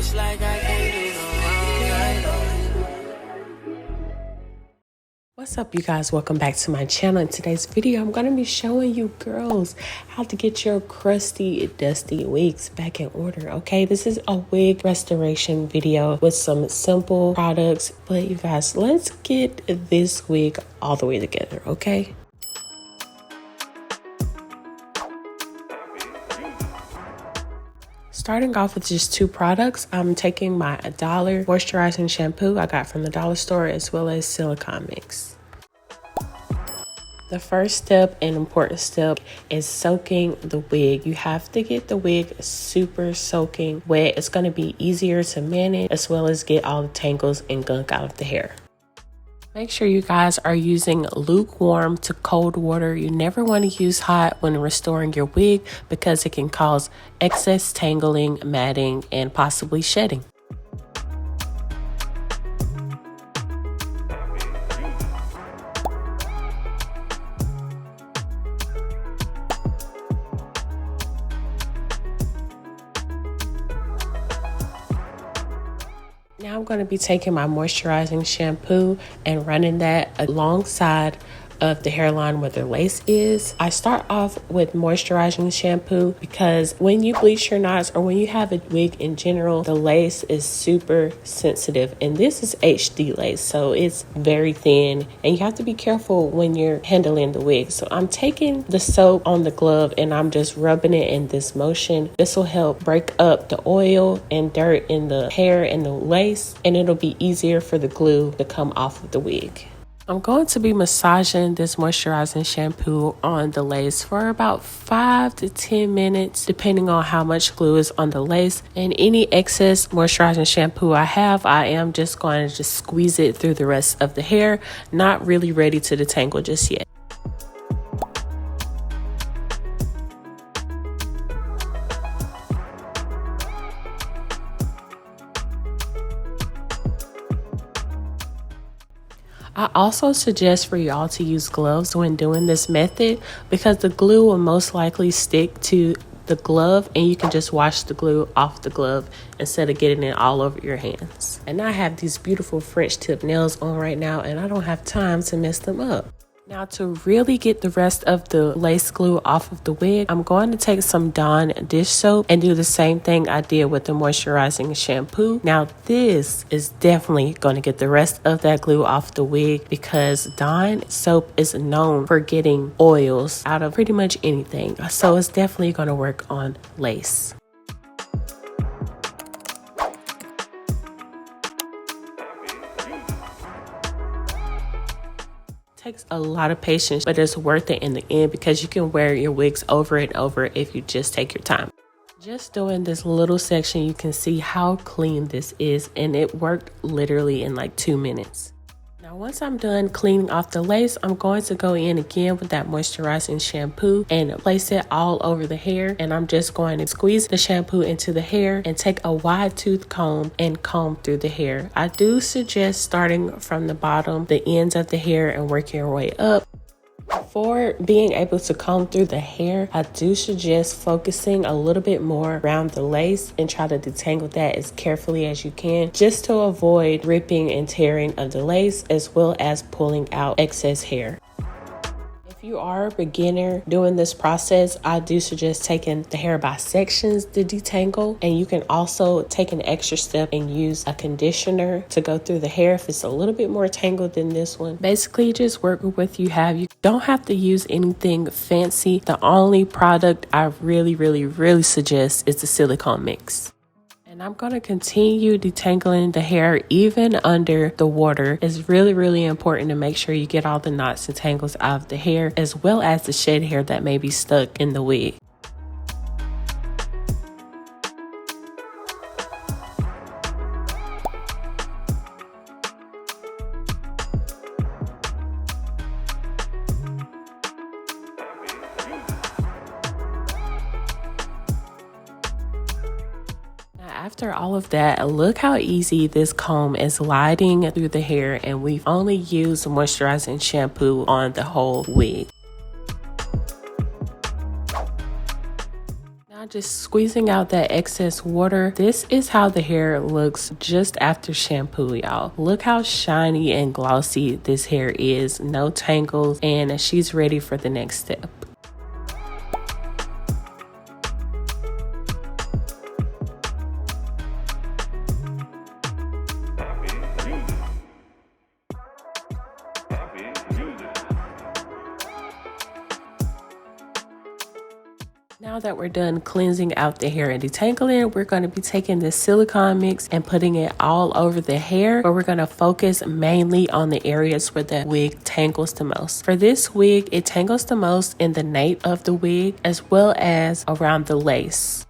It's like I can't do no wrong. What's up, you guys? Welcome back to my channel. In today's video, I'm going to be showing you girls how to get your crusty, dusty wigs back in order. Okay, this is a wig restoration video with some simple products, but you guys, let's get this wig all the way together. Okay, starting off with just two products, I'm taking my $1 moisturizing shampoo I got from the dollar store, as well as silicone mix. The first step and important step is soaking the wig. You have to get the wig super soaking wet. It's going to be easier to manage, as well as get all the tangles and gunk out of the hair. Make sure you guys are using lukewarm to cold water. You never want to use hot when restoring your wig because it can cause excess tangling, matting, and possibly shedding. Now I'm going to be taking my moisturizing shampoo and running that alongside of the hairline where the lace is. I start off with moisturizing shampoo because when you bleach your knots or when you have a wig in general, the lace is super sensitive, and this is HD lace, so it's very thin and you have to be careful when you're handling the wig. So I'm taking the soap on the glove and I'm just rubbing it in this motion. This will help break up the oil and dirt in the hair and the lace, and it'll be easier for the glue to come off of the wig. I'm going to be massaging this moisturizing shampoo on the lace for about 5 to 10 minutes, depending on how much glue is on the lace. And any excess moisturizing shampoo I have, I am just going to just squeeze it through the rest of the hair. Not really ready to detangle just yet. I also suggest for y'all to use gloves when doing this method because the glue will most likely stick to the glove and you can just wash the glue off the glove instead of getting it all over your hands. And I have these beautiful French tip nails on right now and I don't have time to mess them up. Now, to really get the rest of the lace glue off of the wig, I'm going to take some Dawn dish soap and do the same thing I did with the moisturizing shampoo. Now, this is definitely going to get the rest of that glue off the wig because Dawn soap is known for getting oils out of pretty much anything. So it's definitely going to work on lace. Takes a lot of patience, but it's worth it in the end because you can wear your wigs over and over if you just take your time. Just doing this little section, you can see how clean this is, and it worked literally in like 2 minutes. Now, once I'm done cleaning off the lace, I'm going to go in again with that moisturizing shampoo and place it all over the hair. And I'm just going to squeeze the shampoo into the hair and take a wide tooth comb and comb through the hair. I do suggest starting from the bottom, the ends of the hair, and working your way up. For being able to comb through the hair, I do suggest focusing a little bit more around the lace and try to detangle that as carefully as you can, just to avoid ripping and tearing of the lace, as well as pulling out excess hair. If you are a beginner doing this process, I do suggest taking the hair by sections to detangle, and you can also take an extra step and use a conditioner to go through the hair if it's a little bit more tangled than this one. Basically, just work with what you have. You don't have to use anything fancy. The only product I really suggest is the silicone mix. And I'm going to continue detangling the hair even under the water. It's really important to make sure you get all the knots and tangles out of the hair, as well as the shed hair that may be stuck in the wig. After all of that, look how easy this comb is gliding through the hair, and we've only used moisturizing shampoo on the whole wig. Just squeezing out that excess water. This is how the hair looks just after shampoo, y'all. Look how shiny and glossy this hair is. No tangles, and she's ready for the next step. Now that we're done cleansing out the hair and detangling, we're going to be taking this silicone mix and putting it all over the hair, but we're going to focus mainly on the areas where the wig tangles the most. For this wig, it tangles the most in the nape of the wig as well as around the lace.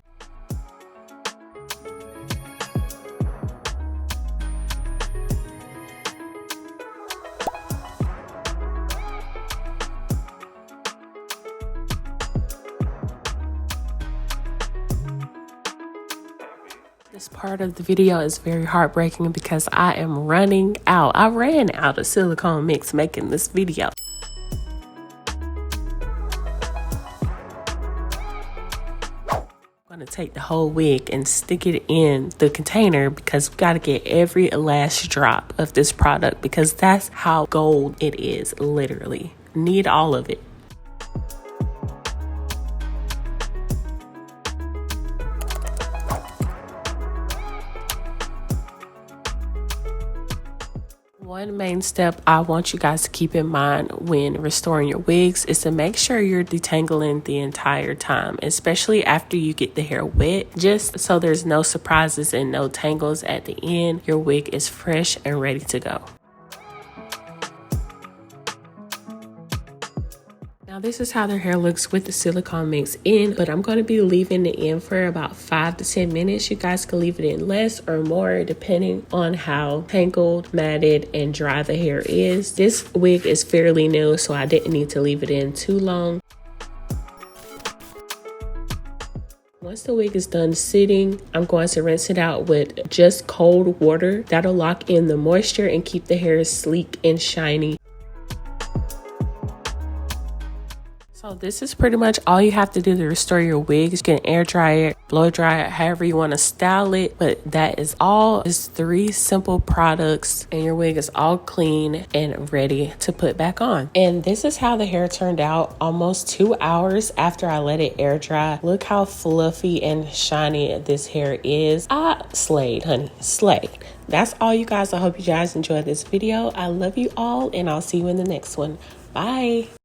This part of the video is very heartbreaking because I am running out. I ran out of silicone mix making this video. I'm going to take the whole wig and stick it in the container because we got to get every last drop of this product because that's how gold it is, literally. Need all of it. One main step I want you guys to keep in mind when restoring your wigs is to make sure you're detangling the entire time, especially after you get the hair wet, just so there's no surprises and no tangles at the end. Your wig is fresh and ready to go. Now this is how their hair looks with the silicone mix in, but I'm going to be leaving it in for about 5 to 10 minutes. You guys can leave it in less or more depending on how tangled, matted, and dry the hair is. This wig is fairly new, so I didn't need to leave it in too long. Once the wig is done sitting, I'm going to rinse it out with just cold water. That'll lock in the moisture and keep the hair sleek and shiny. So this is pretty much all you have to do to restore your wig. You can air dry it, blow dry it, however you want to style it. But that is all. It's 3 simple products and your wig is all clean and ready to put back on. And this is how the hair turned out almost 2 hours after I let it air dry. Look how fluffy and shiny this hair is. I slayed, honey, slayed. That's all, you guys. I hope you guys enjoyed this video. I love you all and I'll see you in the next one. Bye.